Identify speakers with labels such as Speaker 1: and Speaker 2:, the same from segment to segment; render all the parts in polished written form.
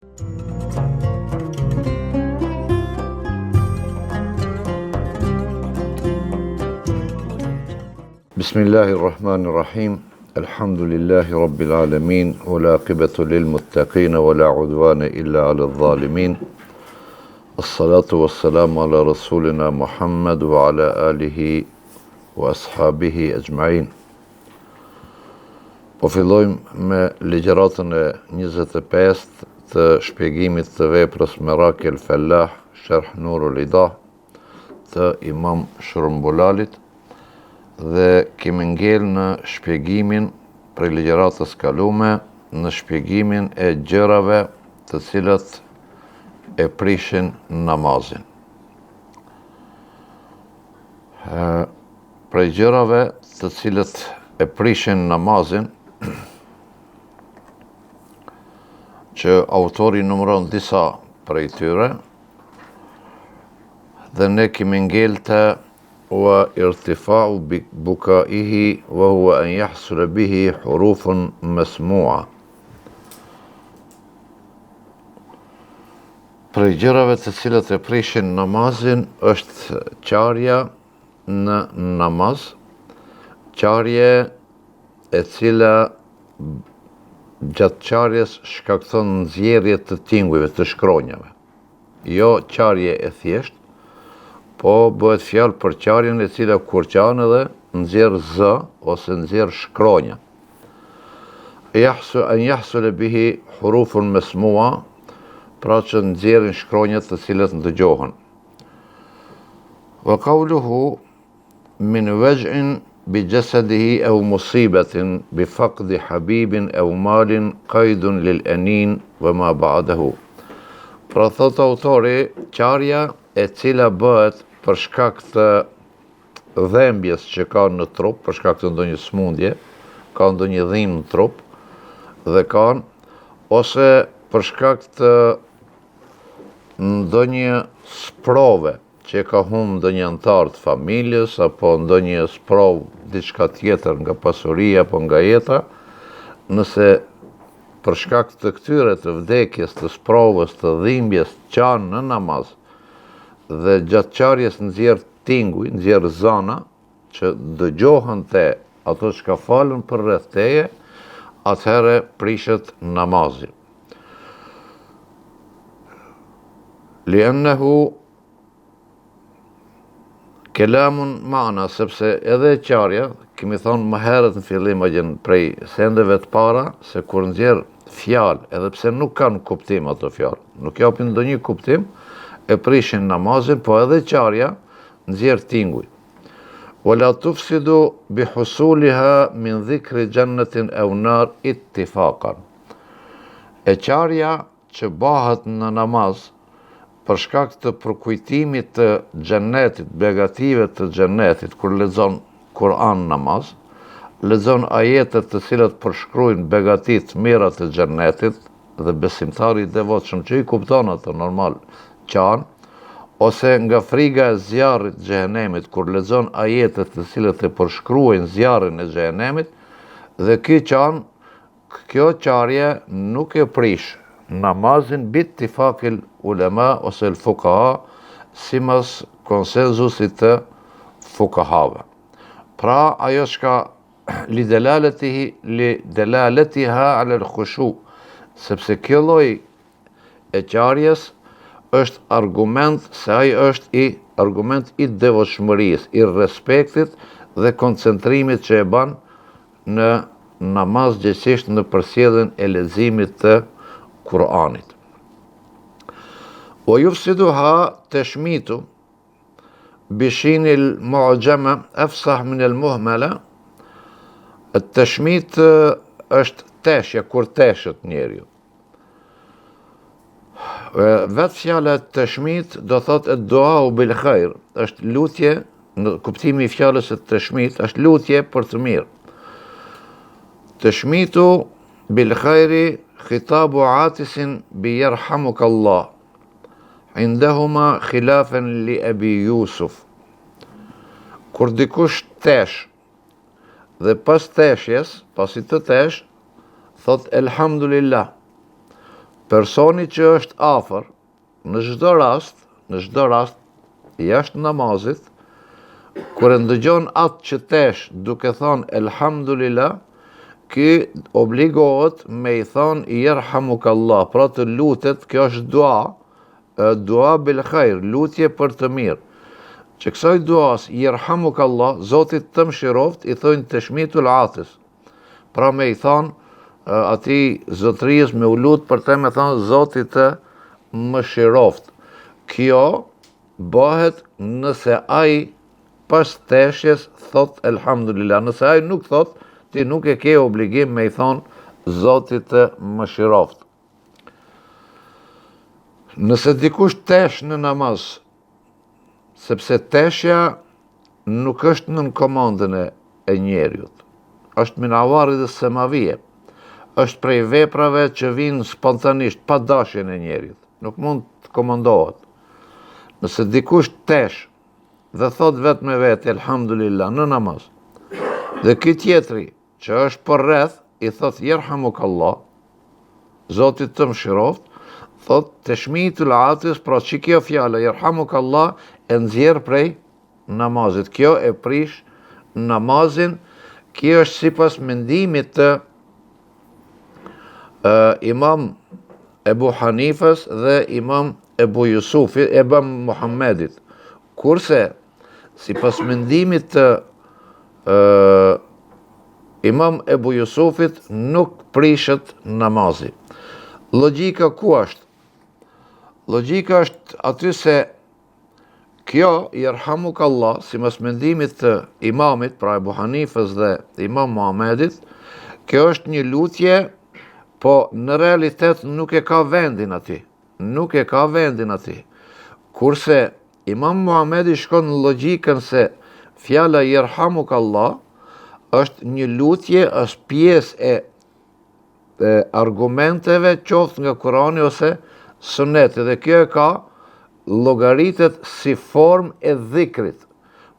Speaker 1: Bismillahirrahmanirrahim. Alhamdulillahi rabbil alamin. Wala aqibatu lil muttaqin wala udwana illa 'alal zalimin. As-salatu was-salamu ala rasulina Muhammad wa ala alihi wa ashabihi ajma'in. Po fillojmë me ligjëratën e 25 të shpjegimit të veprës Merak el-Fallah, Sharh Nurul Idah të Imam Shërumbulalit, dhe kemi ngel në shpjegimin për ligjëratës kalume, në shpjegimin e gjërave të cilat e prishin namazin. Për gjërave të cilat e prishin namazin, që autori numëron disa prej tyre, dhe ne kemi ngel të wa irtifa'u bukaihi wa huwa an yahsul bihi hurufun masmu'a. Prej gjërave të cilat e prishin namazin është qarja në namaz, qarje e cila gjatë qarjes shkakton nxjerrje të tingujve, të shkronjave. Jo qarje e thjesht, po bëhet fjalë për qarjen e cila kur qanë edhe nxjerr zë ose nxjerr shkronja. An yahsul bihi hurufun masmu'a, pra që nxjerrin shkronjat të cilat ndëgjohen. Wa qawluhu min waj'in bi jasadihi aw musibatin bi faqdi habibin aw malin qaidun lil anin wa ma ba'dahu. Pra thot autori, qarja e cila bëhet për shkak të dhembjes që ka në trup, për shkak të ndonjë smundje, ka ndonjë dhimbje në trup dhe kanë, ose për shkak të ndonjë sprove që ka humbë ndonjë antar të familjes, apo ndonjë sprov diçka tjetër nga pasuria apo nga jeta, nëse për shkak të këtyre të vdekjes, të sprovës, të dhimbjes, qanë në namaz, dhe gjatë qarjes nxjerr tinguj, nxjerr zana, që dëgjohen te ato që ka falën për rreth teje, atëherë prishet namazi. Li'annahu kelamun ma'na, sepse edhe qarja, kemi thonë më herët në fillim prej sendeve të para, se kur nxjerr fjalë, edhe pse nuk kanë kuptim ato fjalë, nuk japin ndonjë kuptim, e prishin namazin, po edhe qarja nxjerr tinguj. Wala tufsidu bi husuliha min dhikri jannatin aw nar ittifaqan. E qarja që bëhet në namaz për shkak të përkujtimit të xhennetit, begative të xhennetit, kur lexon Kur'an namaz, lexon ajete të cilat përshkruajnë begatit mira të xhennetit, dhe besimtari i devotshëm që i kupton ato normal qanë, ose nga friga e zjarrit xhehenemit, kur lexon ajete të cilat e përshkruajnë zjarrin e xhehenemit, dhe kjo qarje nuk e prish namazin bittifakil ulema ose el fukaha, simas konsenzusit të fukahave. Pra ajo shka li delaletiha ala al-khushu, sepse kjo lloj e qarjes është argument se ai është argument i devotshmërisë, i respektit dhe koncentrimit që e bën në namaz, gjithsesi në përsjelljen e leximit të Kur'anit. Wa yufsiduha tashmitu bishin al-mu'jama afsah min al-muhmala. At-tashmit është teshja, kur teshet njeriu. Vetë fjala tashmit do thotë dua bil khair, është lutje, në kuptimi i fjalës tashmit është lutje për të mirë. Tashmitu bil khairi khitabu atisin bi yarhamuka Allah. Indahuma khilafan li Abi Yusuf. Kur dikush tesh dhe pas teshjes, pasi të tesh, thot elhamdulillah. personi që është afër, në çdo rast, jashtë namazit, kur e ndëgjon atë që tesh duke thonë elhamdulillah, ky obligohet me i thonë yerhamukallah, pra të lutet, kjo është dua bil khair, lutje për të mirë. Që kësaj duas yerhamukallah, Zotit të mëshiroft, i thonë tashmitul atis. Pra me i thonë ati zotërijës me u lut për te me thonë Zotit të mëshiroft. Kjo bëhet nëse ai pas teshjes thot elhamdulillah. Nëse ai nuk thot, ti nuk e ke obligim me i thonë Zotit të mëshiroft. Nëse dikush tesh në namaz, sepse teshja nuk është nën komandën e njeriut, është min avarid semavije, është prej veprave që vinë spontanisht, pa dashjen e njeriut, nuk mund të komandohet. Nëse dikush tesh dhe thot vetë me vetë, elhamdulillah, në namaz, dhe ky tjetri që është për rreth, i thot yerhamukallah, Zotit të mëshiroft, thot tashmitul atis, pra që kjo fjala yerhamukallah e nxjerr prej namazit. Kjo e prish namazin. Kjo është sipas mendimit të Imam Ebu Hanifës dhe Imam Ebu Jusufit, Ebu Muhammedit. Kurse, sipas mendimit të Imam Ebu Jusufit, nuk prishet namazi. Logjika ku është? Logjika është aty se kjo, yerhamukallah, sipas mendimit të imamit, pra Ebu Hanifës dhe Imam Muhammedit, kjo është një lutje, po në realitet nuk e ka vendin aty. Nuk e ka vendin aty. Kurse Imam Muhammedi shkon në logjikën se fjala yerhamukallah është një lutje, është pjesë e argumenteve qoftë nga Kurani ose Suneti, dhe kjo e ka llogaritet si formë e dhikrit.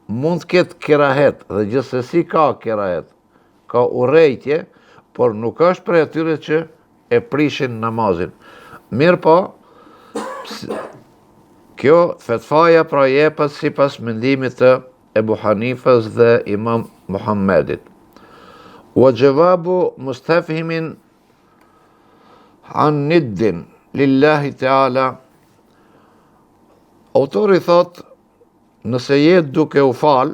Speaker 1: Mund të ketë kerahet, dhe gjithsesi ka kerahet, ka urrejtje, por nuk është prej atyre që e prishin namazin. Mirë po, kjo fetfaja pra jepet sipas mendimit të Ebu Hanifës dhe Imam Muhammedit. Wa jawabu mustafhimin an niddin lillahi ta'ala. Autori thot, nëse jetë duke u fal,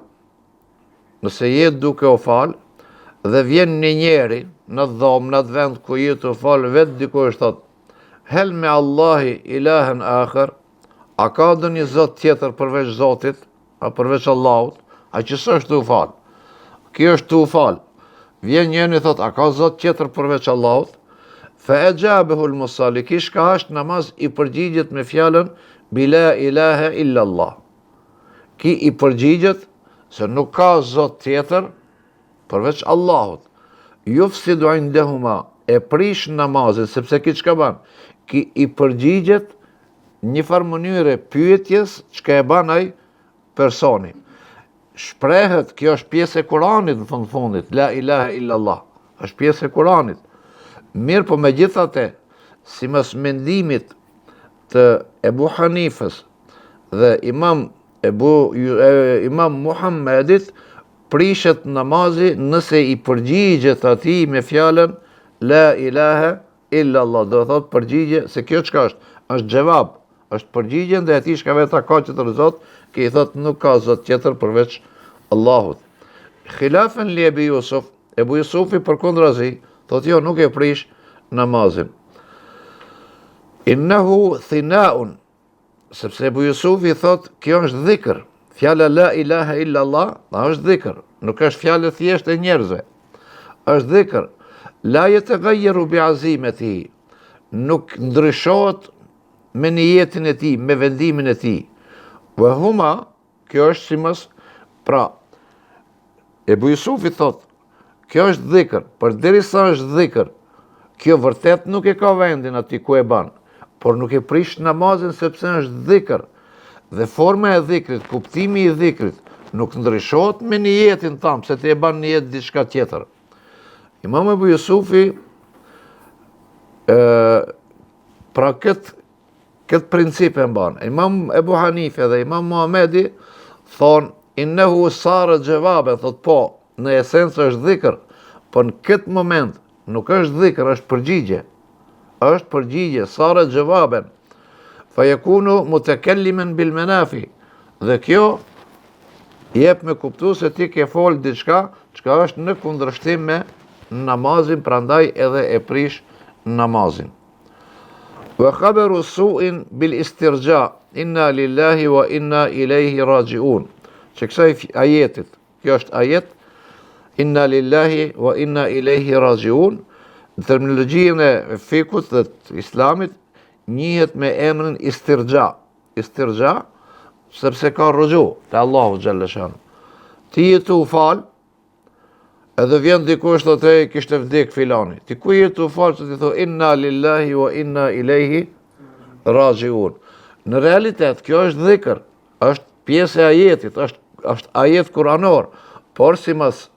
Speaker 1: dhe vjen një njeri në dhomë, në vend ku jetë u fal, vetë dikush thot, hel me Allahi ilahen akhar, a ka dë një zot tjetër përveç Zotit, a përveç Allahut, a që së është u fal? Kjo është u fal. Vjen njëri thot, a ka zot tjetër përveç Allahut? Fa e gjabehu l-musalli, kish ka është namaz i përgjigjet me fjallën bila ilahe illa Allah. Ki i përgjigjet se nuk ka zot tjetër përveç Allahut. Yufsidu indahuma, e prish namazin, sepse ki çka ban? Ki i përgjigjet një farë mënyre pyetjes çka e ban ai personi. Shprehet, kjo është pjesë e Kuranit në fundit, la ilahe illa Allah, është pjesë e Kuranit. Mirë po me gjithate, si mas mendimit të Ebu Hanifës dhe Imam Muhammedit, prishet namazi nëse i përgjigjet ati me fjallën la ilahe illa Allah. Do thot përgjigje, se kjo çka është gjevab, është përgjigjen dhe ati shka veta ka qëtër zot, ki i thot nuk ka zot tjetër përveç Allahut. Khilafen li Ebu Jusuf, Ebu Jusufi për kundrazi, thot jo, nuk e prish namazin. Innehu thinaun, sepse Ebu Jusufi thot, kjo është dhikr. Fjala la ilaha illa Allah, është dhikr. Nuk është fjallë thjesht e njerëzve. është dhikr. La yataghayyaru bi'azimatihi. Nuk ndryshohet me niyetin e tij, me vendimin e tij. Wa huma, kjo është simas, pra, Ebu Jusufi thot, kjo është dhikr, për derisa është dhikr, kjo vërtet nuk e ka vendin aty ku e ban, por nuk e prish namazin sepse është dhikr. Dhe forma e dhikrit, kuptimi i dhikrit, nuk ndryshohet me niyetin tam, se ti e ban nijet diçka tjetër. Imam Ebu Jusufi Pra këtë princip e mban. Imam Ebu Hanife dhe Imam Muhamedi thonë, innehu sara gjevabe, thot po, në esencë është dhikr, po në këtë moment nuk është dhikr, është përgjigje. Është përgjigje, sara gjevaben. Fa jekunu mutekellimen bil menafi. Dhe kjo jep me kuptu se ti ke folë diçka, çka është në kundërshtim me namazin, prandaj edhe e prish namazin. Wa khabaru su'in bil istirja, inna lillahi wa inna ilaihi rajiun. Që kësaj ajetit, kjo është ajet, inna lillahi wa inna ilaihi rajiun, në terminologjinë e fikut dhe të islamit, njihet me emrin istirja. Istirja, sepse ka rrugju te Allahu xhalla shan. Ti je tu fal, edhe vjen dikush thotë kishte vdek filani. Ti ku je tu fal, ti thon inna lillahi wa inna ilaihi rajiun. Në realitet kjo është dhikr, është pjesë e ajetit, është ajet kuranor, por simas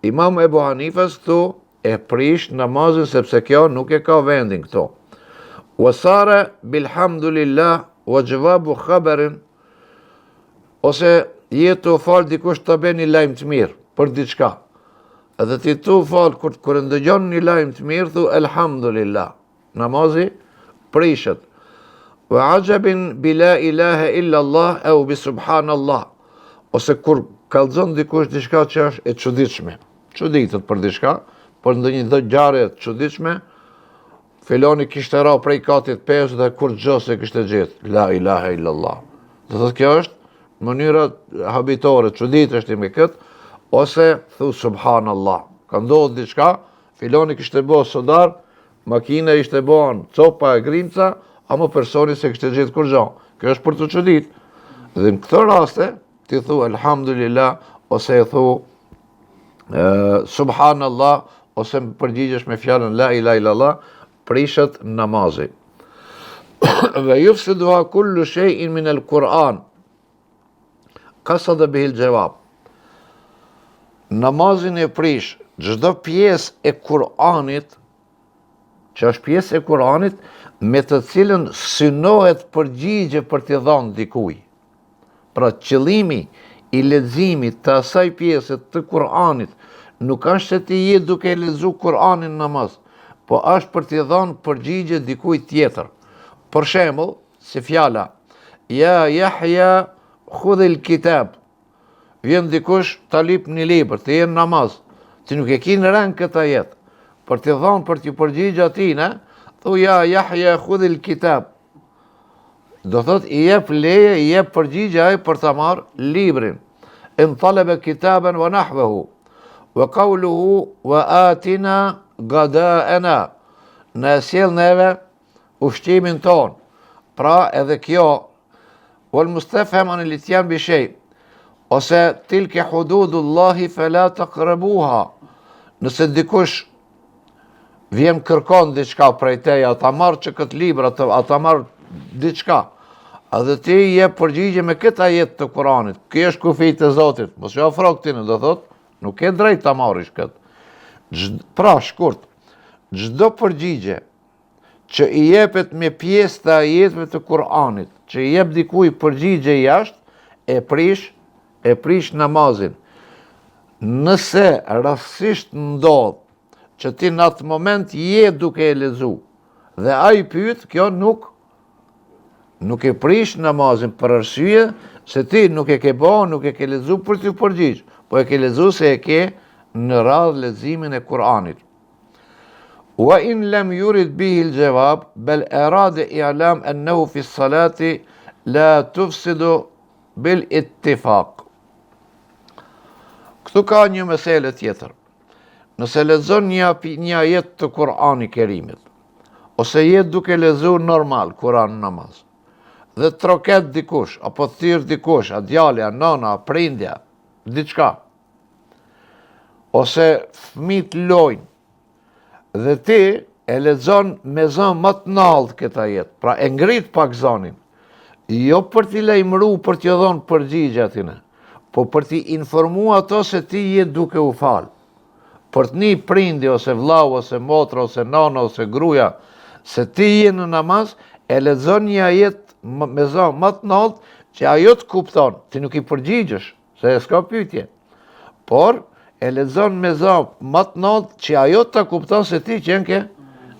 Speaker 1: Imam Ebu Hanifes këtu e prish namazin sepse kjo nuk e ka vendin këto. Wasara bilhamdulillah wa jawabu khabarin, ose jetu fal dikush të bën një lajm të mirë për diçka. Edhe ti tu fal kur ndëgjon një lajm të mirë thu elhamdulillah. Namazi prishet. Wa ajabin bila ilaha illa Allah au bi subhanallah. Ose kur kallzon dikush diçka që është e çuditshme. Çuditet për diçka, për ndonjë ngjarje të çuditshme, filoni kishte ra prej katit 5 dhe kur gjose kishte gjetë. La ilaha illa Allah. Do thotë kjo është mënyra habitore, çuditesh ti me këtë, ose thu subhanallah. Ka ndodhur diçka, filoni kishte bë sodar, makina ishte bën copa e grimca, ama personi se kishte gjetë kur gjë. Kjo është për të çudit. Dhe në këtë raste ti thu alhamdulillah ose e thu subhanallah ose përgjigjesh me fjalën la ilaha illallah, prishet namazi. Ve yufsiduha kullu shay'in min al-Quran. Qasada bihi al-jawab. Namazin e prish çdo pjesë e Kur'anit, që është pjesë e Kur'anit, me të cilën synohet përgjigje për t'i dhënë dikujt. Pra qëllimi i leximit të asaj pjese të Kur'anit nuk është se ti je duke lexuar Kur'anin në namaz, po është për t'i dhënë përgjigje dikujt tjetër. Për shembull, si fjala ja Yahya khudh al-kitab. Vjen dikush ta lip një libër, ti je në namaz, ti nuk e ke në rënd këtë jetë. Për t'i dhënë për t'i përgjigje atij, thu ja Yahya khudh al-kitab. Do thot i jep leje, i jep përgjigje ai për ta marrë librin. In talaba kitaban wa nahwahu wa qawluhu wa atina gada'ana. Në sjell neve ushqimin ton. Pra edhe kjo wal mustafham an al-ityan bi shay. Ose tilke hududullahi fala taqrabuha. Nëse dikush vjen kërkon diçka prej teje, ata marrë që këtë libër, ata marrë diçka, edhe ti jep përgjigje me këtë ajet të Kuranit. Ky është kufit e Zotit. Mos ju afro këtij, do thot, nuk e drejt ta marrësh këtë. Pra, shkurt, çdo përgjigje që i jepet me pjesë të ajeteve të Kuranit, që i jep dikujt përgjigje jashtë, e prish namazin. Nëse rastësisht ndodh që ti në atë moment je duke e lexu dhe ai pyet, kjo nuk e prish namazin për arsye se ti nuk e ke bë, nuk e ke lexu për t'u përgjigj, po e ke lexu se e ke në radhë leximin e Kur'anit. Wa in lam yurid bihi al-jawab bal arada i'lam annahu fi as-salati la tufsidu bil ittifaq. Këtu ka një mesele tjetër. Nëse lexon një ajet të Kur'anit Kerimit, ose je duke lexuar normal Kur'an namaz, dhe troket dikush, apo thirr dikush, a djalja, nana, prindja, diçka, ose fëmijët lojnë, dhe ti e lexon me zën më të nallët këtë ajet, pra e ngrit pak zënin, jo për t'i lajmëru, për t'i dhënë përgjigje atij, po për t'i informu ato se ti je duke u fal. Për t'ni prindi, ose vllau, ose motra, ose nana, ose gruaja, se ti je në namaz, e lexon një ajet me zë më të lartë që ajo të kupton, ti nuk i përgjigjesh, se s'ka pyetje. Por e lexon me zë më të lartë që ajo të kupton se ti qenë ke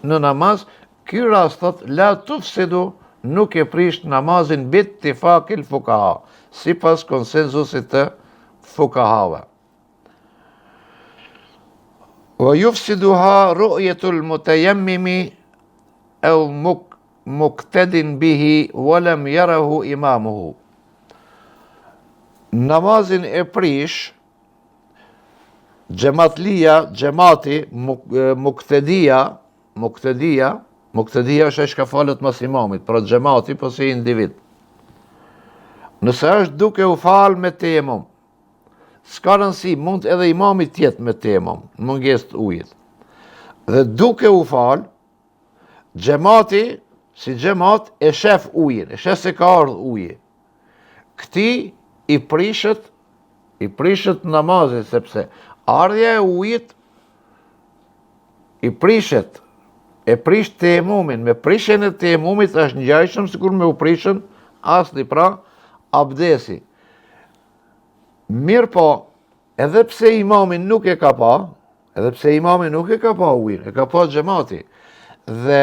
Speaker 1: në namaz. Ky rast thot la tufsidu, nuk e prish namazin bit tifakil fukaha, sipas konsenzusit të fukahave. Wa yufsiduha ru'yatul mutayammimi aw muqtadin bihi wa lam yarahu imamuhu. Namazin e prish xhamati, muqtedia është ai që falet mas imamit, pra xhamati po si individ. Nëse është duke u fal me temum, s'ka rëndësi, mund edhe imami tjetë me temum, mungesë të ujit. Dhe duke u fal, xhamati, si xhamat, e shef ujin, e shef se ka ardhur uji. Këti i prishet namazit, sepse ardhja e ujit i prishet, e prish temumin, me prishjen e temumit është ngjajshëm sikur me u prishën asli, pra abdesi. Mirë po, edhe pse imami nuk e ka pa, ujin, e ka pa xhamati, dhe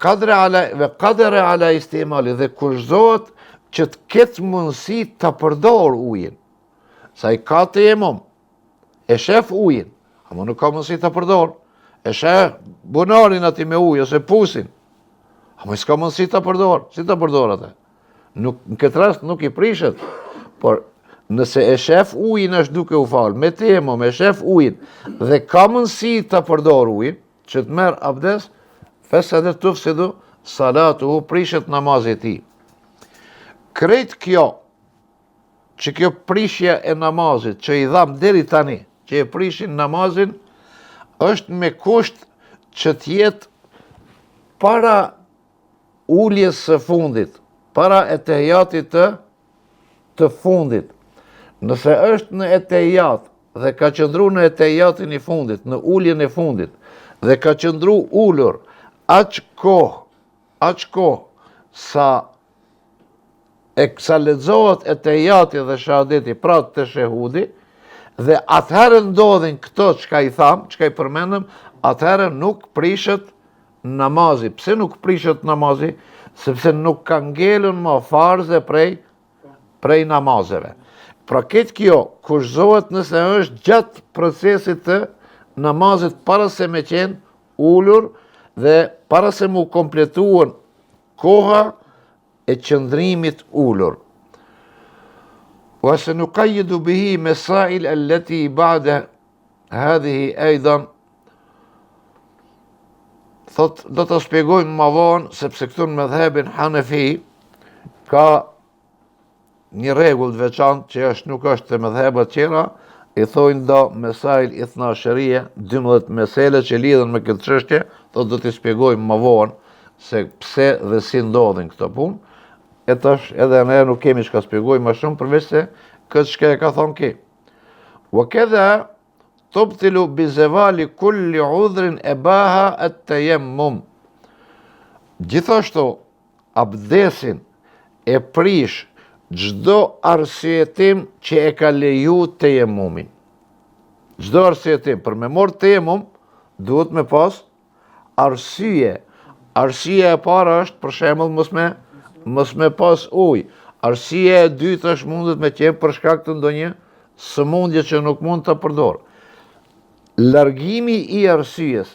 Speaker 1: qadre ala istimali, dhe kushtohet që të ketë mundësi të përdor ujin. Sa i ka temum, e shef ujin, ama nuk ka mundësi të përdor, e shef bunarin ati me ujë, ose pusin, ama s'ka mundësi të përdor, si të përdor atë? Në këtë rast nuk i prishet, por nëse e shef ujin është duke u falë, me temum, e shef ujin, dhe ka mundësi të përdor ujin, që të merë abdes, fesede tufsidu salatuhu, prishet namazit ti. Krejt kjo, që kjo prishja e namazit, që i dham deri tani, që e prishin namazin, është me kusht që t'jetë para uljes së fundit, para etehijatit të fundit. Nëse është në etehijat dhe ka qëndru në etehijatin i fundit, në uljen e fundit, dhe ka qëndru ullur, aq kohë, sa lexohet etehijati dhe shahadeti, pra të shehudi, dhe atëherë ndodhin këto çka i tham, çka i përmendëm, atëherë nuk prishet namazi. Pse nuk prishet namazi? Sepse nuk ka ngelën më farze prej namazeve. Pra këtë kjo kushtohet nëse është gjatë procesit të namazit, para se me qenë ullur dhe para se mu kompletuan koha e qëndrimit ullur. وسنقيد به مسائل التي بعد هذه أيضا. Thot, do të shpjegojmë më vonë, sepse këtu në mëdhebin Hanefi ka një rregull të veçantë që nuk është të mëdhebat tjera, i thojnë do mesail ithna shërie, 12 mesele që lidhen me këtë çështje, do t'i shpjegojmë më vonë se pse dhe si ndodhin këto punë. E tash edhe ne nuk kemi çka shpjegojmë më shumë, përveç se këtë çka e ka thonë ki. Wa kadha tubtilu bi zawali kulli udhrin ibaha at-tayammum. Gjithashtu abdesin e prish çdo arsyetim që e ka leju tayammumin. Çdo arsyetim, për me marr tayammum duhet me pas arsye. Arsyeja e parë është për shembull mos me pas ujë. Arsyeja e dytë është mundet me qenë për shkak të ndonjë sëmundje që nuk mund të përdor. Largimi i arsyes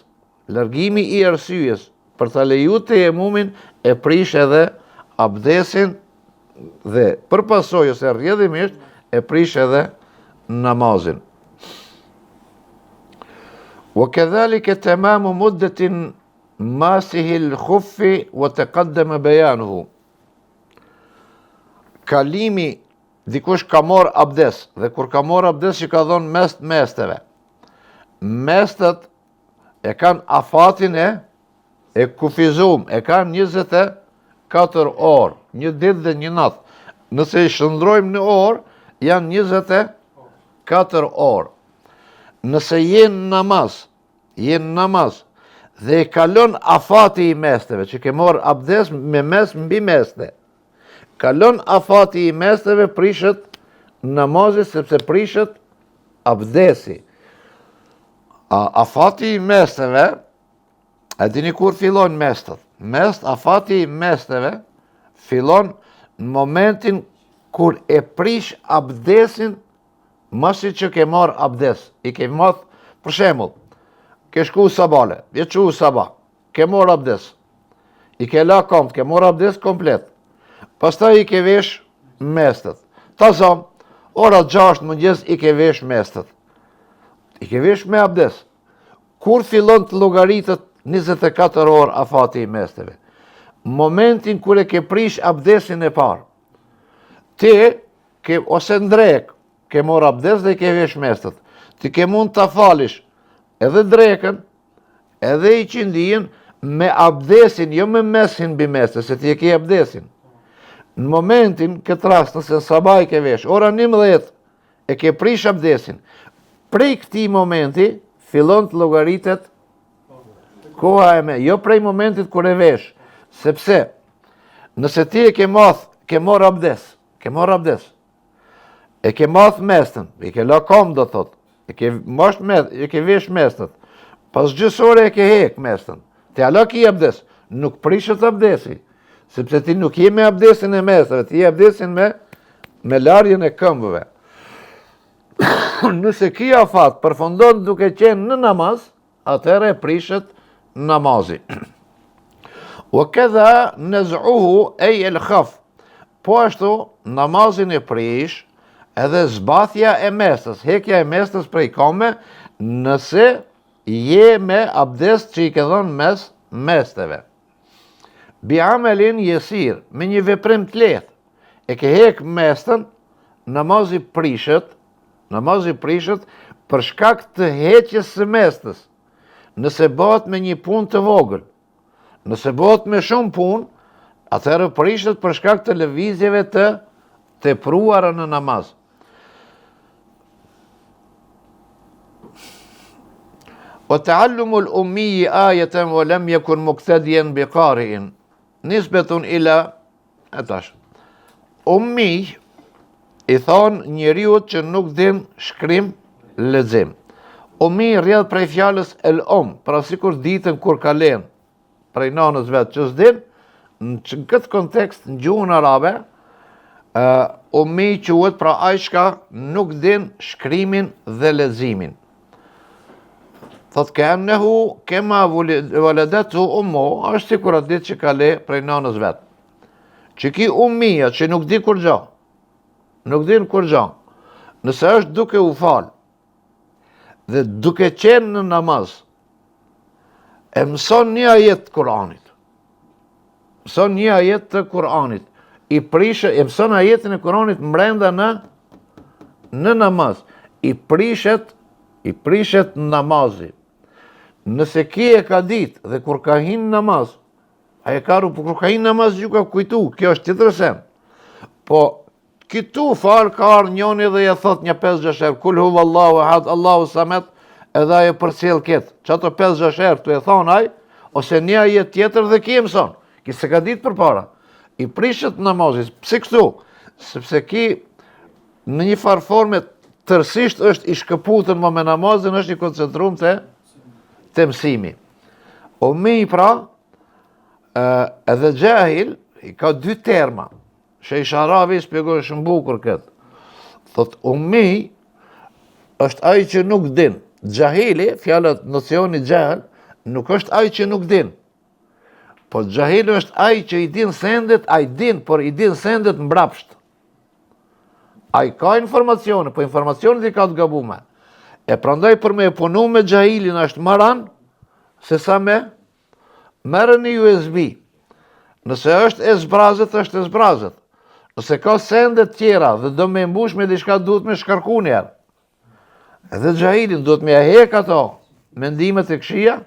Speaker 1: për ta leju tayamumin e prish edhe abdesin dhe përpasoj ose rrjedhimisht e prish edhe namazin. Wa kadhalika tamamu muddatin masihi al-khuffi wa taqaddama bayanuhu. Kalimi, dikush ka marr abdes, dhe kur ka marr abdes që ka thonë mes të mesteve. Mestet e kanë afatin e kufizum, e kanë 24 orë, një ditë dhe një natë. Nëse i shëndrojmë në orë, janë 24 orë. Nëse jenë namaz, dhe i kalon afati i mesteve, që ke marrë abdes me mes mbi meste. Kalon afati i mesteve, prishet namazi sepse prishet abdesi. Afati i mesteve, e dini kur fillon mestet? Afati i mesteve fillon në momentin kur e prish abdesin masi që ke marrë abdes. I ke marrë, për shembull, ke shku sabale, vje qu sabah, ke marrë abdes. I ke la komt, ke marrë abdes komplet. Pastaj i ke vesh mestet. Ta zam, ora 6 mëngjes i ke vesh mestet. I ke vesh me abdes. Kur fillon të llogaritet 24 orë afati i mesteve? Momentin kur e ke prish abdesin e parë. Ti, ose ndrek, ke marrë abdes dhe i ke vesh mestet. Ti ke mund të falish edhe drekën, edhe i qindijin me abdesin, jo me mesin bi mestet, se ti e ke abdesin. Në momentin, këtë rast, nëse sabah i ke vesh, ora 11, e ke prish abdesin. Prej këti momenti, fillon të llogaritet koha e me, jo prej momentit kur e vesh, sepse nëse ti e ke marrë abdes, e ke math mestën, i ke la kom do thot, e ke vesh mestën, pas gjysore e ke hek mestën, ti ala ki abdes, nuk prishet abdesi, sepse ti nuk je me abdesin e mestëve, ti je abdesin me larjen e këmbëve. Nëse ki afat përfundon duke qenë në namaz, atëherë prishet namazi. Wa kadha naz'uhu ay al-khaf. Po ashtu namazin e prish edhe zbathja e mestës, hekja e mestës prej kome, nëse je me abdes që i ke dhënë mes mesteve. Bi amelin jesir, me një veprim të lehtë, e ke hek mestën, namazi prishet për shkak të heqjes së mestës. Nëse bëhet me një punë të vogël, nëse bëhet me shumë punë, atëherë prishet për shkak të lëvizjeve të tepruara në namaz. O ta'allumu al-ummi ayatan wa lam yakun muqtadiyan bi qari'in. Nisbetun ila atash. Ummi i thon njeriu që nuk din shkrim, lexim. Ummi rrjedh prej fjalës pra sikur ditën kur ka lënë prej nanës vet që s'din, në këtë kontekst në gjuhën arabe, ummi quhet pra ai që nuk din shkrimin dhe leximin. Thot ka'annahu kama waladatu ummu, është sikur atë ditë që ka le prej nanës vet. Që ki ummia që nuk di kur gjë. Nëse është duke u fal dhe duke qenë në namaz, e mëson një ajet të Kur'anit. E mëson ajetin e Kur'anit mbrenda në namaz. I prishet namazi. Nëse ki e ka ditë dhe kur ka hinë namaz, kur ka hinë namaz ju ka kujtu, kjo është tjetër sen. Po, këtu falë ka arë njoni dhe ja thot një 5-6 herë, kul huve Allahu ahad, Allahu samet, edhe aje për cilë ketë. Që ato 5-6 herë të e thonë aj, ose një ajet tjetër dhe ki e mëson. Ki se ka ditë për para. I prishet namazis. Pse këtu? Sepse ki në një farë forme tërsisht është i shkëputën më me namazin, është i koncentrum të mësimi. Ummi pra, edhe gjahil, i ka 2 terma. Sheikh Arabi shpjegoi shumë bukur këtë. Thot ummi është ai që nuk din. Gjahili, fjala nocioni gjahil, nuk është ai që nuk din. Po gjahili është ai që i din sendet, por i din sendet mbrapsht. Ai ka informacione, po informacionet i ka të gabuar. E prandaj për me punu me gjahilin është maran, se sa me merë një USB. Nëse është e zbrazët, është e zbrazët. Nëse ka sendet tjera dhe do me mbush me diçka duhet me shkarku njerë. Edhe gjahilin duhet me hek ato mendimet e këshia,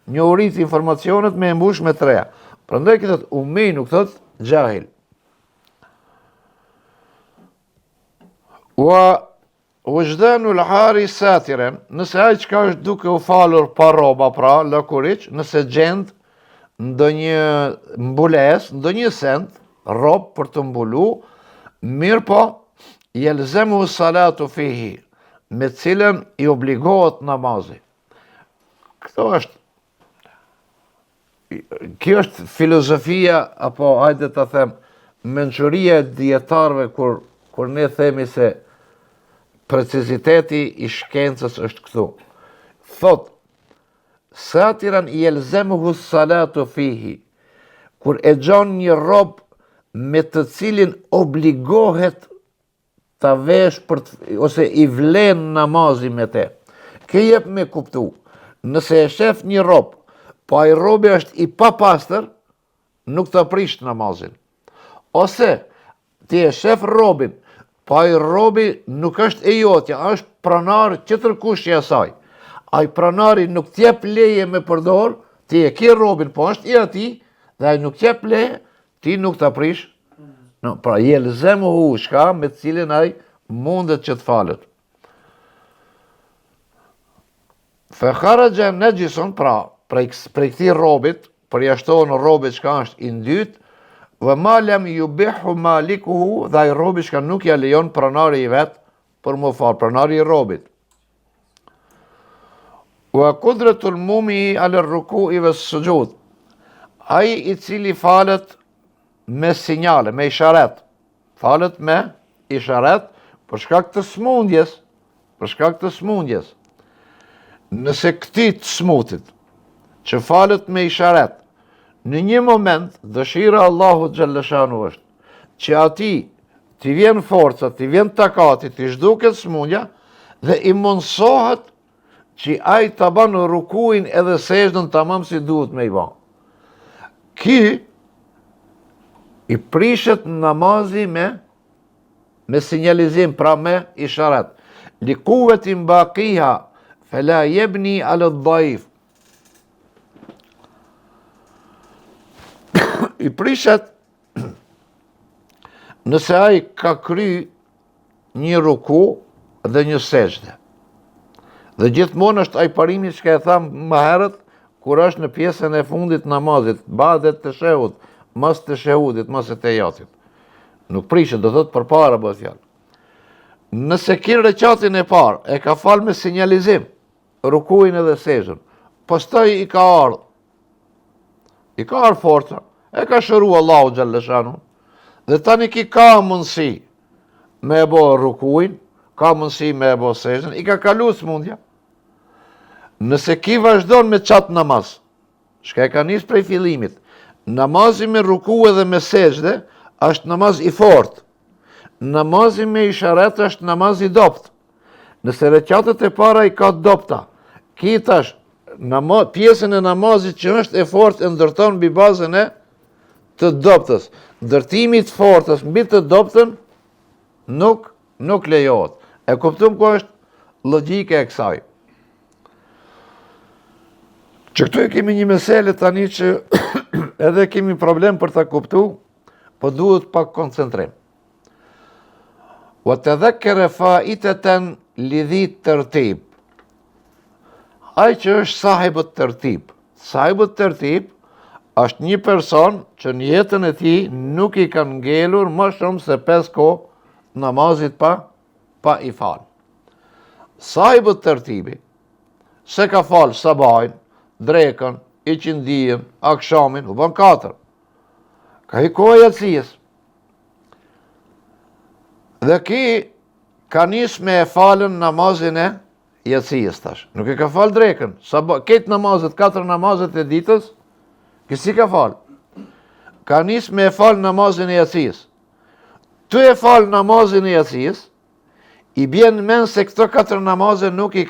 Speaker 1: një urit informacionet me mbush me 3. Prandaj këtë ummi nuk thot gjahil. Wa Vëgjdenu l'hari satiren, nëse ai qka është duke u falur pa roba, pra, lëkuriq, nëse gjend ndonjë mbules, ndonjë send, rob për të mbulu, mirë po, jelzemu salatu fihi, me cilën i obligohet namazi. Kjo është filozofia, apo hajde të them, mençuria e dietarëve kur ne themi se preciziteti i shkencës është këtu. Thot, satiran jelzemuhu salatu fihi, kur e gjon një rob me të cilin obligohet ta vesh ose i vlen namazi me te. Ke jep me kuptu, nëse e shef një rob, po ai robi është i papastër, nuk të prish namazin. Ose ti e shef robin, po ai robi nuk është e jotja, është pranar qëtërkush i asaj. Ai pranari nuk t'jep leje me përdor, ti e ke robin, po është i ati, dhe ai nuk t'jep leje, ti nuk të prish. No, pra jelzemuhu shka me cilin ai mundet që të falet. Fe kharaja najison, pra prej këtij robit, përjashtohen robit çka është i ndyt, vë ma lem yubihu malikuhu, dhe ai robi çka nuk ja lejon pranari i vet për më fal, pranari i robit. Wa kudratul mumi ala ruku'i was sujud. Ai i cili falet me sinjale, me isharet. Falet me isharet për shkak të smundjes, Nëse këti të smutit, që falet me isharet, në një moment, dëshira Allahu Gjellëshanu është, që ati t'i vjen forca, t'i vjen takati, t'i zhduket smundja, dhe i mundsohet që ai t'a banë rukuin edhe sejdën tamam si duhet me i ba. Ki i prishet namazi me sinjalizim, pra me isharet. Li kuvetin bakiha, fela jebni alë dhaif. I prishet nëse ai ka kry një ruku dhe një sejdë. Dhe gjithmonë është ai parimi që ka e tham më herët, kur është në pjesën e fundit namazit, badet të shehut, mas të shehudit, mas e të jatit. Nuk prishet, do thot për para bëhet fjalë. Nëse kin reqatin e parë, e ka falë me sinjalizim, rukuin edhe sejdën, pastaj i ka ardhë forca, e ka shëru Allahu Gjallëshanu, dhe tani ki ka mundësi me e bo rukuin, ka mundësi me e bo sejdën, i ka kalu smundja. Nëse ki vazhdon me qatë namaz, shka e ka njës prej fillimit, namazi me ruku edhe me sejdë është namaz i fort. Namazi me isharet është namaz i dopt. Nëse reqatët e para i ka dopta, ki tash pjesën e namazit që është e fort e ndërton mbi bazën e të doptës. Ndërtimi të fortës mbi të doptën nuk lejohet. E kuptum ku është logjika e kësaj. Që këtu e kemi një mesele tani që edhe kemi problem për ta kuptu, po duhet pak koncentrim. Wa të dhekere faiteten lidhit tërtib. Ai që është sahibët tërtib. Sahibët tërtib është një person që në jetën e tij nuk i kanë ngelur më shumë se 5 kohë namazit pa i falë. Sahibët tërtibi, se ka falë sabahin, drekën, i qindijën, akshamin, u bën 4. Ka i kohë jacijës. Dhe ki ka nis me e falën namazin e jacijës tash. Nuk e ka falë drekën. Ketë namazet, 4 namazet e ditës, kësi ka falë. Ka nis me e falë namazin e jacijës. Tu e falë namazin e jacijës, i bjen men se këto 4 namazet nuk i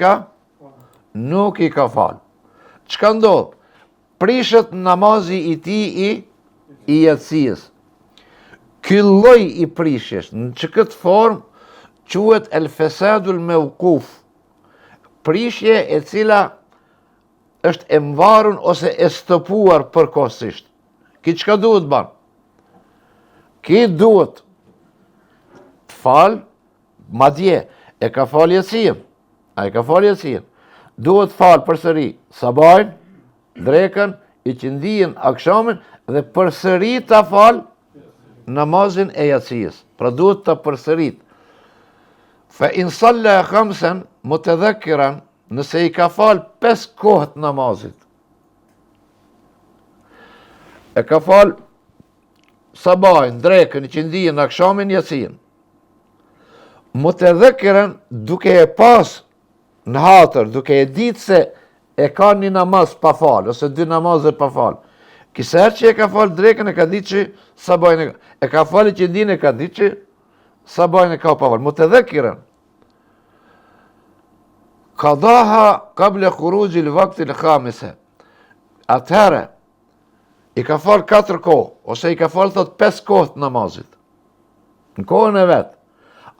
Speaker 1: ka falë. Çka ndodh? Prishet namazi i ti i jacijës. Ky lloj i prishjes, në që këtë formë, quhet el fesadul mawquf. Prishje e cila është e mvarur ose e stopuar përkohësisht. Ki çka duhet ban? Ki duhet të falë, madje e ka falë yatsin. Ai ka falë yatsin. Duhet falë përsëri sabajin, drekën, i qindijin, akshamin dhe përsëri ta falë namazin e yatsijës. Pra duhet të përsërit. Fa in salla khamsan mutadhakkiran, nëse i ka falë 5 kohët namazit. E ka falë sabajin, drekën, i qindijin, akshamin, yatsin. Mutadhakkiran, duke e pas në hatër, duke e ditë se e ka një namaz pa falë, ose 2 namazet pa falë. Kisër që e ka falë drekën, e ka ditë që sabajin e ka falë që din, e ka ditë që sabajin e ka pa falë. Mutadhakkiran. Qadaha qabla khuruji l-waqti l-khamisa. Atëherë, i ka falë 4 kohë, ose i ka falë thot 5 kohët namazit. Në kohën e vetë.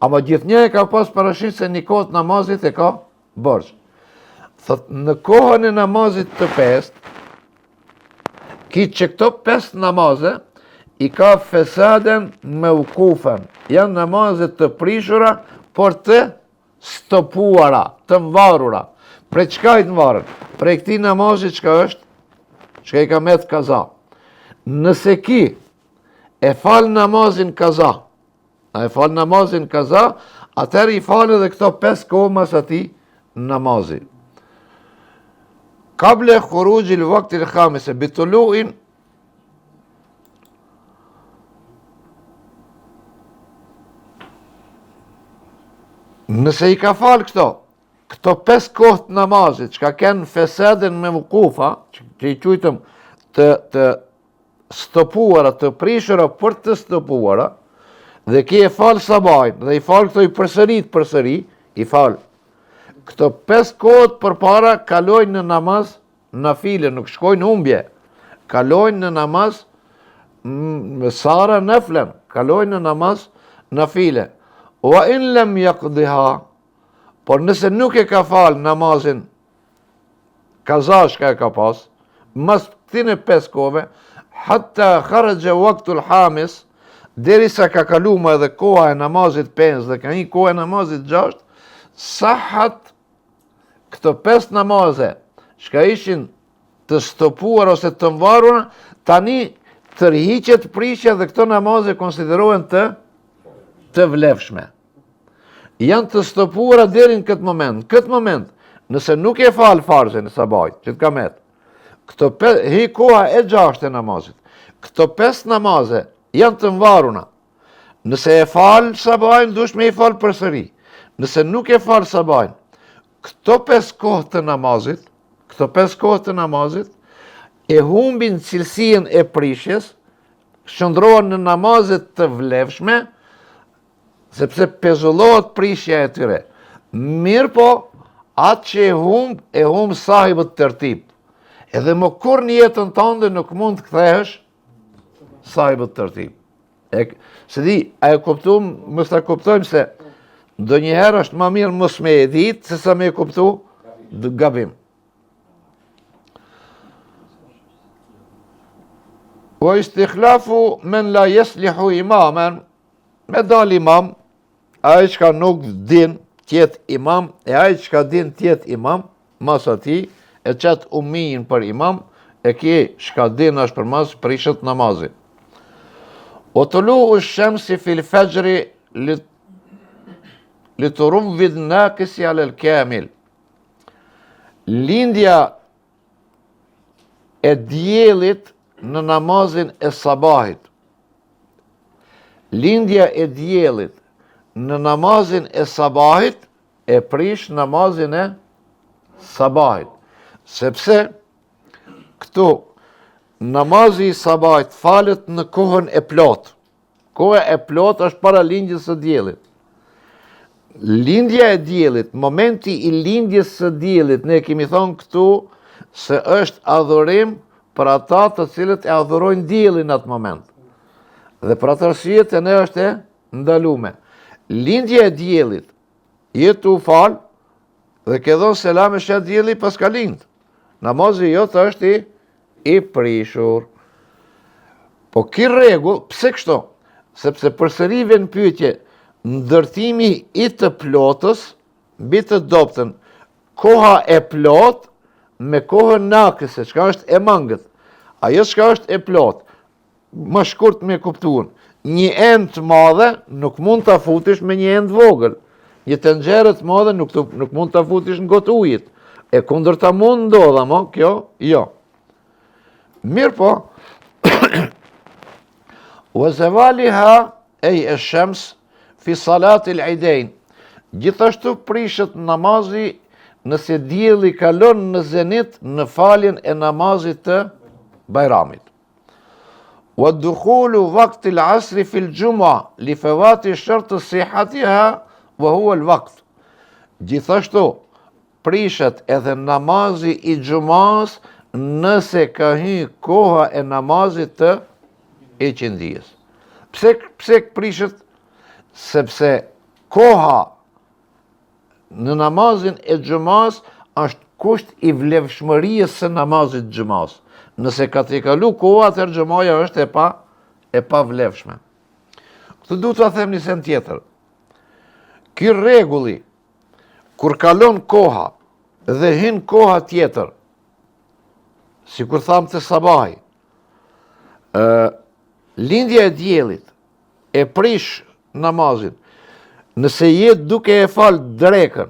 Speaker 1: Ama gjithnjë e ka pas parashit se një kohët namazit e ka borxh. Thot, në kohën e namazit të 5, kitë që këto 5 namaze, i ka fesaden me ukufen. Janë namazet të prishura, por të stopuara, të mvarura. Pre qka i të mvarën? Pre këti namazit qka është? Qka i ka met kaza. Nëse ki e falë namazin kaza, a e falë namazin kaza, atër i falë edhe këto 5 kohë mas ati namazi. Kable khuruji l-waqti l-khamis, bitulluin nëse i ka falë këto 5 kohët namazit, që ka kenë fesedin me vukufa, që i qujtëm të stopuara, të prishura për të stopuara, dhe ki e falë sabajnë, dhe i falë këto i përsëri, i falë. Këto 5 kohët për para kalojnë në namaz në file, nuk shkojnë humbje. Kalojnë në namaz më sara në flen, kalojnë në namaz në file. Wa in lem yaqdiha, por nëse nuk e ka falë namazin kaza shka e ka pas, mas këtine 5 kohëve, hatta kharaja waqtul hamis, deri sa ka kaluma edhe koha e namazit 5 dhe ka një koha e namazit 6, sahat këto 5 namaze, shka ishin të stopuar ose të mvarura, tani tërhiqet prishja dhe këto namaze konsiderohen të vlefshme. Janë të stopuara deri në këtë moment. Në këtë moment, nëse nuk e falë farzën e sabajt, që të kamet, hi koha e 6 e namazit, këto 5 namaze janë të mvaruna. Nëse e falë sabajn, dush me i falë përsëri. Nëse nuk e falë sabajn, këto 5 kohë të namazit, e humbin cilësien e prishjes, shëndrohen në namazet të vlefshme, sepse pezullohet prishja e tyre. Mirë po, atë që e humb sahibët tërtip. Edhe më kur një jetën tënde nuk mund të kthehesh sahibët tërtip. Se di, a e kuptum, mës ta kuptojmë se do njëherë është ma mirë mës me e ditë, se sa me e kuptu gabim. O istikhlafu men la jeslihu imamen, me dal imam, ai qka nuk din tjetë imam, e ai qka din tjetë imam, mas ati, e qëtë umijin për imam, e ki qka din është për mas, prishet namazi. O të lu u shemsi fil fejri, li të rumvid në kësi alel kemil. Lindja e djelit në namazin e sabahit. Lindja e djelit në namazin e sabahit e prish namazin e sabahit. Sepse këtu namazi i sabahit falet në kohën e plot. Koha e plot është para lindjes së djelit. Lindja e djelit, momenti i lindjes së djelit, ne kemi thonë këtu se është adhurim për ata të cilët e adhurojnë djelin atë moment. Dhe për atë arsye e ne është e ndalume. Lindja e djelit, jetu u falë dhe ke dhonë selam e shetë djeli pas ka lindë. Namazi jotë është i prishur. Po ki regull, pse kështu? Sepse përsëri vjen pyetje, ndërtimi i të plotës mbi të dobtën, koha e plot me kohën nakëse, çka është e mangët. Ajo çka është e plot, më shkurt me kuptuan, një enë të madhe nuk mund ta futish me një enë të vogël. Një tenxhere të madhe nuk mund ta futish në gotë ujit. E kundërta mund ndodh, ama kjo jo. Mirë po, wa zawaliha ej e shems fi salatil idejn. Gjithashtu prishet namazi nëse dielli kalon në zenit në faljen e namazit të Bajramit. Wa dukhulu waqti al-asri fi al-jum'a li fawati shart sihhatiha wa huwa al-waqt. Gjithashtu prishet edhe namazi i xumas nëse ka hyrë koha e namazit të eqindijës. Pse prishet? Sepse koha në namazin e xumas është kusht i vlefshmërisë së namazit xumas. Nëse ka të kalu koha, atëherë xumaja është e pa vlefshme. Këtë du të them një sen tjetër. Ky rregulli, kur kalon koha dhe hin koha tjetër, si kur thamë të sabahi, lindja e diellit e prish namazin, nëse jetë duke e falë drekën,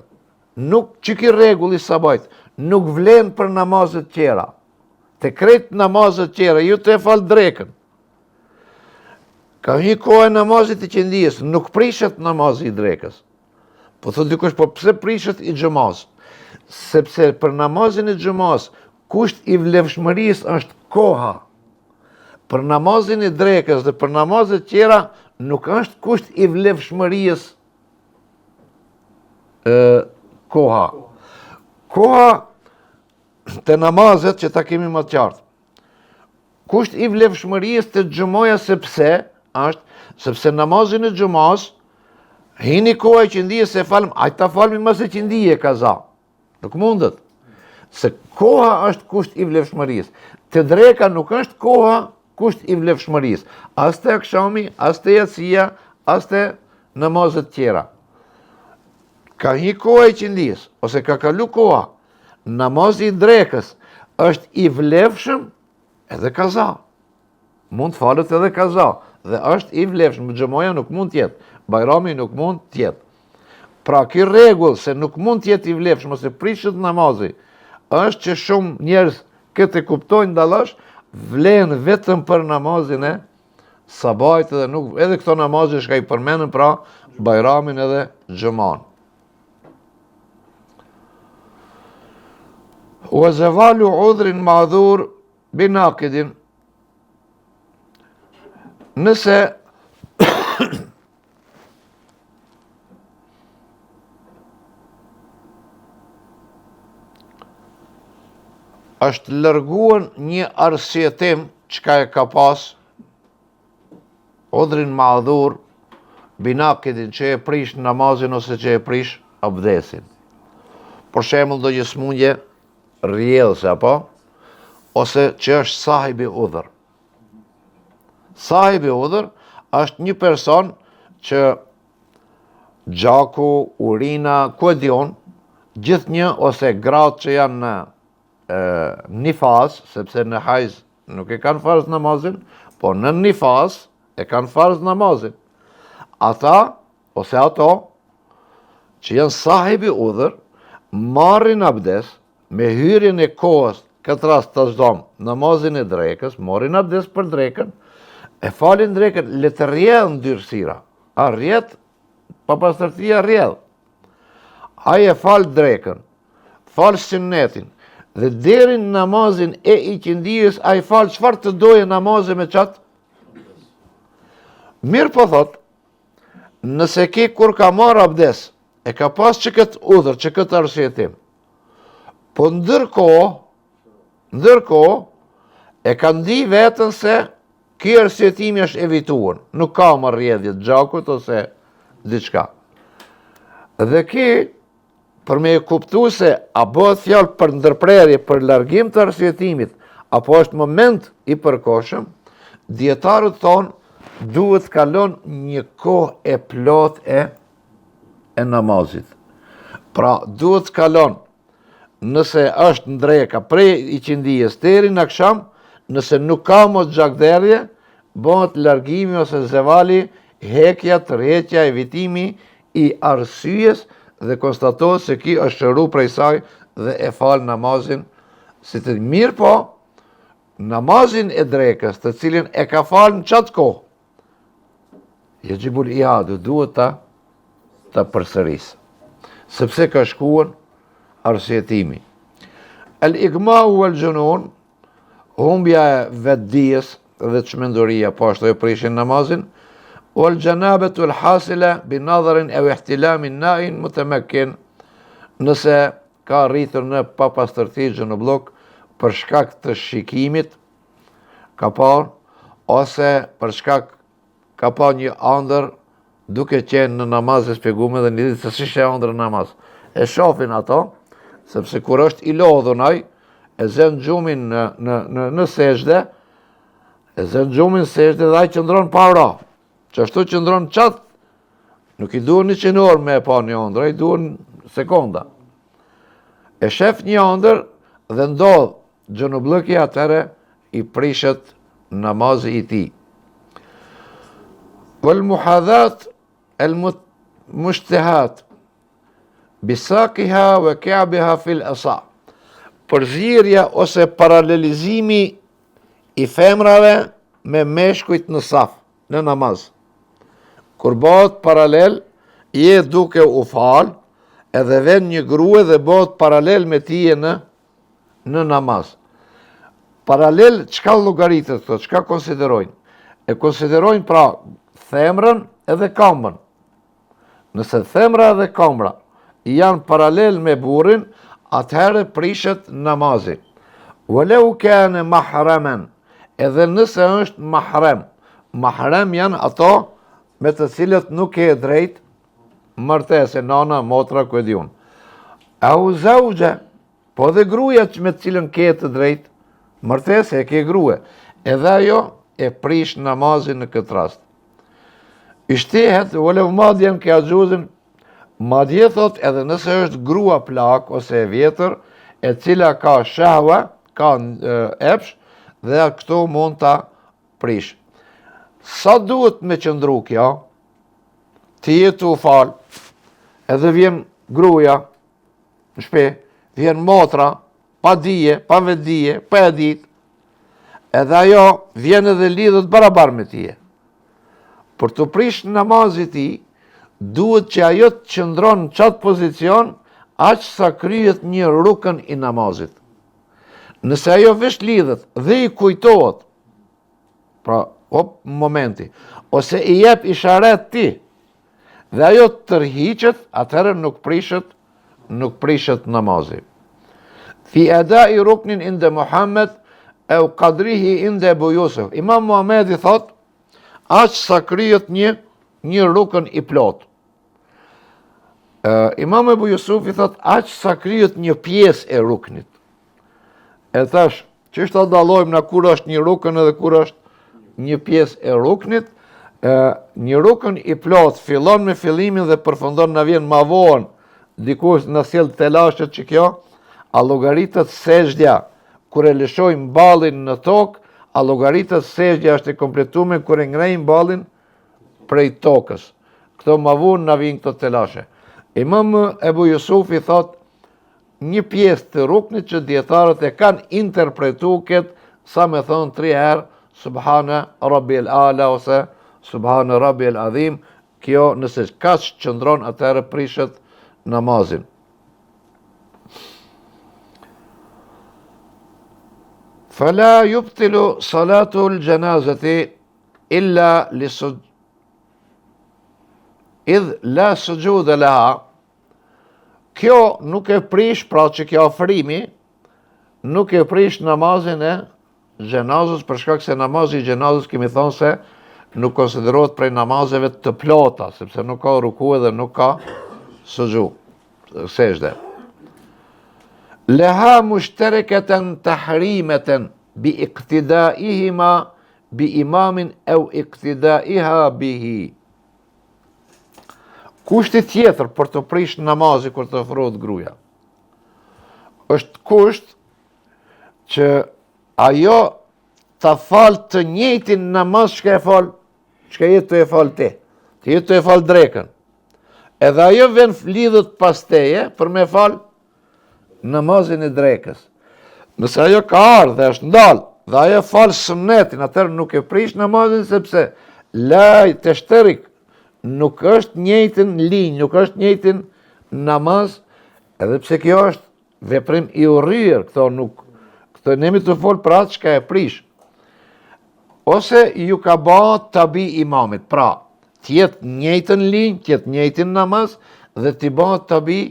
Speaker 1: nuk që ki rregulli sabajt, nuk vlen për namazet tjera. Të kretë namazet tjera, ju të e falë drekën. Ka një kohë e namazit i qindijës, nuk prishet namazit i drekës. Po thot dikush, po pse prishet i xhamas? Sepse për namazin e xhamas, kusht i vlefshmërisë është koha. Për namazin e drekës dhe për namazet tjera, nuk është kusht i vlefshmërisë koha. Koha të namazet që ta kemi më të qartë. Kusht i vlefshmërisë të xhumoja sepse namazin e xhumas hini koha e qindijës se falm, aj ta falmi mas e qindije kaza. Nuk mundet. Se koha është kusht i vlefshmërisë. Të dreka nuk është koha kusht i vlefshmërisë. As të akshami, as të yatsia, as të namazet tjera. Ka hi koha e qindijës, ose ka kalu koha, namazi i drekës është i vlefshëm edhe kaza. Mund falet edhe kaza. Dhe është i vlefshëm, xhamoja nuk mund tjetë, Bajrami nuk mund tjetë. Pra ky rregull se nuk mund tjetë i vlefshëm ose prishet namazi, është që shumë njerëz këtë kuptojnë dallash, vlen vetëm për namazin e sabajt edhe nuk edhe këto namazhe shka i përmenën pra Bajramin edhe xhaman. Wa zavalu udhrin ma'dhur binaqidin. Nëse është lërguan një arsjetim çka e ka pas udhrin ma'dhur binaqidin që e prish namazin ose që e prish abdesin. Për shembull do një smundje rrjedhëse apo ose që është sahibi udhër. Sahibi udhër është një person që gjaku, urina, ku e dion, gjithë një ose gratë që janë në nifas, sepse në hajz nuk e kanë farz namazin, po në nifas e kanë farz namazin. Ata, ose ato, që janë sahibi udhër, marrin abdes, me hyrjen e kohës, këtë rast të zhdom, namazin e drekës, marrin abdes për drekën, e falin drekën, le të rjedhë në dyrësira. A rjedhë, pa pastërtia rjedhë. Aje falë drekën, falë sunnetin, dhe derin namazin e iqindijës, aje falë qëfar të doje namazin me qatë? Mirë po thot, nëse ki kur ka marrë abdes, e ka pas që këtë udhër, që këtë arsjetim, po ndërkohë, e ka ndi vetën se ky arsjetimi është evituar, nuk ka më rrjedhje të gjakut ose diçka. Dhe ki, për me kuptu se a bëhet fjalë për ndërprerje, për largim të arsjetimit, apo është moment i përkohshëm, dietarët thonë duhet kalon një kohë e plot e namazit. Pra, duhet kalon, nëse është ndreka prej i qindijes deri në akşam, nëse nuk ka mos gjakderdhje, bëhet largimi ose zevali, hekja, tërheqja, evitimi i arsyes dhe konstatohet se ki është shëru prej saj dhe e falë namazin si të mirë, po namazin e drekës të cilin e ka falë në qatë kohë, yajibul i'adu, duhet ta përsërisë, sepse ka shkuar arsyetimi. El-igmau wal-junun, humbja e vetdijes dhe çmenduria, po ashtu e prishin namazin, wal-janabatu al-hasila binadharin aw ihtilamin na'in mutamakkin, nëse ka rritur në papastërti xhunullok për shkak të shikimit, ka parë, ose për shkak ka pa një ëndër duke qenë në namaz e shpjeguar dhe një ditë se si shë ëndër në namaz. E shohin ato, sepse kur është i lodhur ai, e zën gjumin në sejdë, e zën gjumin në sejdë dhe ai qëndron pa ora. Çashtu qëndron çat, nuk i duhen 100 orë me pa një ëndër, ai duhen sekonda. E shef një ëndër dhe ndodh xhunullëki, atëre i prishet namazi i tij. Wal-muhadhat al-mushtahat bisaqiha wa ka'biha fil asa. Përzierja ose paralelizimi i femrave me meshkujt në saf, në namaz. Kur bëhet paralel, je duke u fal, edhe vjen një grua dhe bëhet paralel me tije në namaz. Paralel, çka llogaritet këto, çka konsiderojnë? E konsiderojnë pra femrën edhe këmbën. Nëse femra dhe këmbra janë paralel me burrin, atëherë prishet namazi. Walau kana mahraman, edhe nëse është mahrem. Mahrem janë ato me të cilët nuk e drejt martese, nana, motra, ku e diun. Au zauja, po dhe gruaja me të cilën ke të drejt martese, e ke grua, edhe ajo e prish namazin në këtë rast. Ishtihet, walau madjen ke ajuzin, madje thot edhe nëse është grua plak ose e vjetër, e cila ka shahwa, ka epsh, dhe këto mund ta prish. Sa duhet me qëndru kjo? Ti jetu u fal, edhe vjen gruaja në shtëpi, vjen motra, pa dije, pa vetdije, pa e ditë, edhe ajo vjen edhe lidhet barabar me tije. Për të prish namazit ti, duhet që ajo të qëndron në qatë pozicion, aq sa kryet një rukën i namazit. Nëse ajo vesh lidhet dhe i kujtohet, pra, momenti, ose i jep isharet ti, dhe ajo të tërhiqet, atëherë nuk prishet namazi. Fi adai ruknin inde Muhammed, e u qadrihi inde Ebu Jusuf. Imam Muhamedi thot, aq sa kryet një rukën i plot. Imam Ebu Jusufi thot, aq sa kryet një pjesë e ruknit. E thash, që është të dallojmë në kur është një rukën edhe kur është një pjesë e ruknit. Një rukën i plot fillon me fillimin dhe përfundon në vjen ma vonë, dikush në sjell telashet që kjo, a llogaritet sejdja kur e lëshojmë ballin në tokë, a llogaritet sejdja është e kompletuar kur e ngrejmë ballin prej tokës. Këto ma vonë na vijnë këto telashe. Imam Ebu Jusufi thot, një pjesë të ruknit që dietarët e kanë interpretuar këtë, sa me thonë 3 herë, Subhana Rabbil Ala ose Subhana Rabbil Adhim, kjo nëse kaq qëndron, atëherë prishet namazin. Fala yubtilu salatu al-janazati illa idh la sujuda laha. Kjo nuk e prish, pra që kjo afrimi, nuk e prish namazin e gjenazës, për shkak se namazi i gjenazës kemi thonë se nuk konsiderohet prej namazeve të plota, sepse nuk ka ruku dhe nuk ka sujud, sejdë. Leha mushtarakatan tahrimatan bi iqtidaihima bi imamin au iqtidaiha bihi. Kushti tjetër për të prish namazi kur të ofrohet gruaja është kusht që ajo ta fal të njëjtin namaz çka jetë të e fal ti. Të jetë të e fal drekën. Edhe ajo vjen lidhet pas teje për me fal namazin e drekës. Nëse ajo ka ardhur dhe është ndalë dhe ajo fal sunnetin, atëherë nuk e prish namazin sepse laj të shterik nuk është njëjtin linjë, nuk është njëjtin namaz, edhe pse kjo është veprim i urryer, këto nemi të fol për atë çka e prish. Ose ju ka bë tabi imamit, pra tjetë njëjtën linjë, tjetë njëjtin namaz dhe t'i bë tabi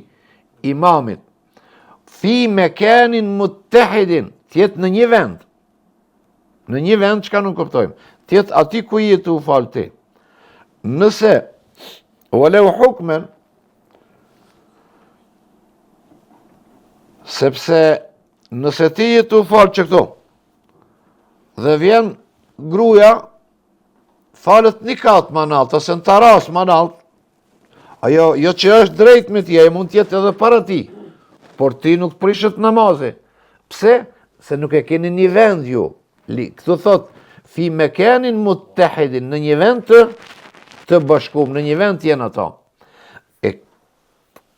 Speaker 1: imamit. Fi mekanin muttahidin, tjetë në një vend. Në një vend çka nuk kuptojmë. Tjetë aty ku je të u fal ti. Nëse walau hukmen, sepse nëse ti je të u fal që këto dhe vjen gruaja falet një katë më nalt ose në taras më nalt, ajo jo që është drejt me ti, ajo mund tjetë edhe para ti, por ti nuk prishet namazi. Pse? Se nuk e keni një vend ju. Këtu thot, fi mekanin muttahidin, në një vend të bashkum, në një vend jenë ato. E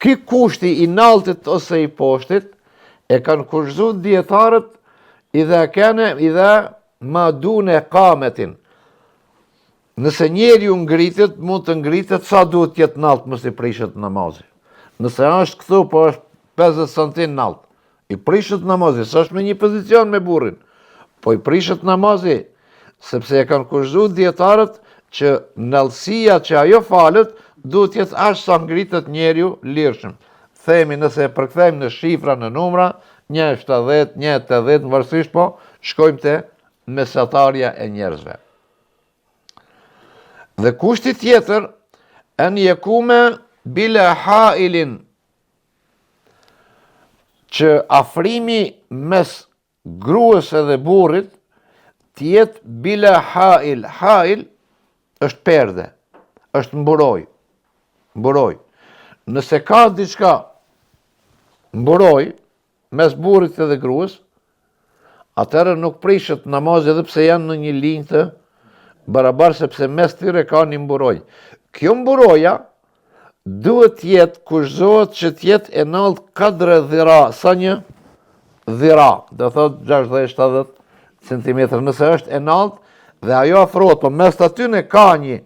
Speaker 1: ky kushti i naltit ose i poshtit, e kanë kushzu djetarët idha ma dune kametin. Nëse njeri ju ngritet, mund të ngritet sa duhet jetë nalt mos i prishet namazi. Nëse është këtu, po është 50 cm nalt, i prishet namazi, së është me një pozicion me burrin, po i prishet namazi, sepse e kanë kushzu djetarët që nalësia që ajo falet, duhet jetë ashtë sa ngritet njeriu lirshëm. Themi nëse e përkthejmë në shifra, në numra, 1,70, 1,80, varësisht po, shkojmë te mesatarja e njerëzve. Dhe kushti tjetër, en jekume bile hailin, që afrimi mes gruas edhe burrit tjetë bile hail. Hail është perde, është mburoj. Nëse ka diçka mburoj mes burrit edhe gruas, atëherë nuk prishet namazi edhe pse janë në një linjë të barabar, sepse mes tyre ka një mburoj. Kjo mburoja duhet jetë, kushtohet që tjetë e nalt 4 dhira, sa një dhira, dhe thot 60-70 cm, nëse është e nalt dhe ajo afrohet, po mes të aty në ka një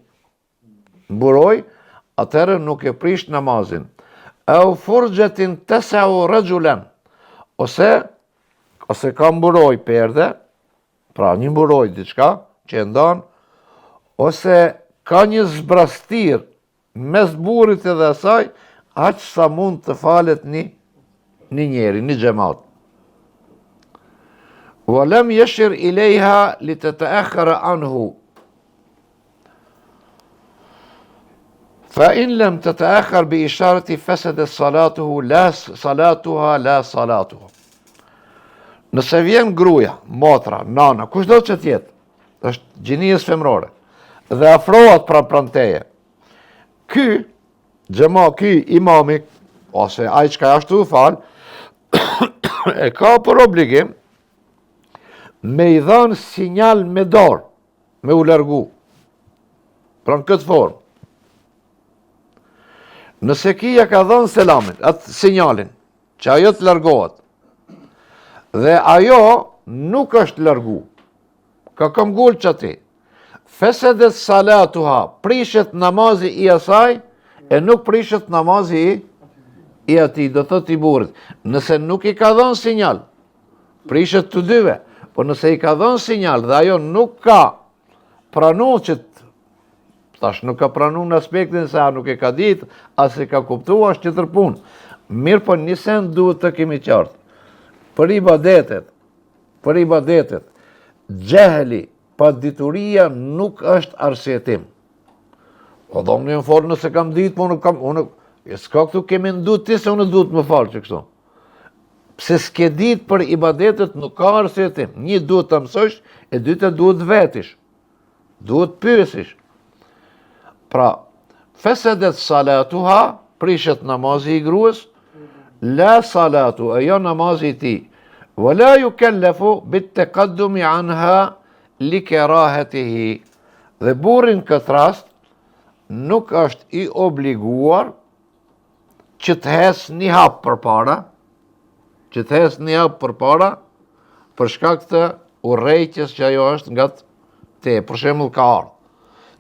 Speaker 1: mburoj, atëherë nuk e prish namazin. E u furgjetin tese u rëgjulen, ose ka mburoj perde, pra një mburoj diçka që e ndan, ose ka një zbrastir mes burrit edhe asaj, aq sa mund të falet një njeri, një xhamat. Wa lam yashir ilayha litata'akhkhara anhu. Fa in lam tata'akhkhar bi isharati fasada salatuhu la salatuha la salatuhu. Nëse vjen gruaja, motra, nana, kushdo që tjetë, është gjinies femrore, dhe afrohet pranë teje, ky imami, ose ai që ka ashtu fal, e ka për obligim me i dhanë sinjal me dorë, me u largu, pra në këtë formë. Nëse kija ka dhanë selamin, atë sinjalin, që ajo të largohet, dhe ajo nuk është largu, ka këmgull që ati, fesedet salatuha, prishet namazi i asaj, e nuk prishet namazi i ati, do thot i burrit. Nëse nuk i ka dhënë sinjal, prishet të dyve, po nëse i ka dhënë sinjal dhe ajo nuk ka pranu që tash nuk ka pranu në aspektin se a nuk e ka ditë, as e ka kuptua, është që tërpun. Mirë, po një sen duhet të kemi qartë. Për ibadetet, gjehli, pa dituria nuk është arsjetim. Po do më një falë nëse kam ditë, po s'ka këtu kemi ndu ti se unë duhet më falë që kështu. Pse s'ke ditë për ibadetet nuk ka arsjetim. Një duhet të mësosh, e dyta duhet vetish. duhet pyesish. Pra, fesedet salatuha, prishet namazi i gruas, la salatu, e jo namazi ti, wala yukallafu bit taqaddumi anha li kerahetihi. Dhe burrin këtë rast nuk është i obliguar që të hes një hap përpara, për shkak të urrejtjes që ajo është nga te, për shembull ka ardhur.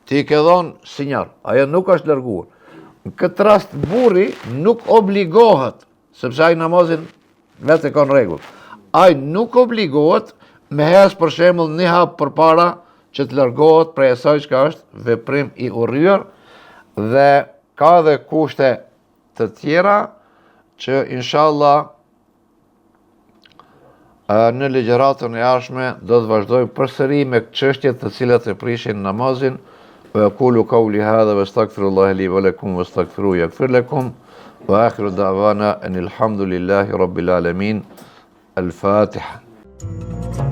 Speaker 1: Ti ke dhënë sinjal, ajo nuk është larguar. Në këtë rast burri nuk obligohet, sepse ai namazin vetë ka në rregull. Ai nuk obligohet me hes për shembull një hap përpara që të largohet prej asaj që është veprim i urryer, dhe ka dhe kushte të tjera që inshallah në ligjëratën e ardhshme do të vazhdoj përsëri me çështjet të cilat e prishin namazin. Wa aqulu qawli hadha wastaghfirullaha li wa lakum wastaghfiruhu yaghfir lakum wa akhiru da'wana anil hamdulillahi rabbil alamin. Al-Fatiha.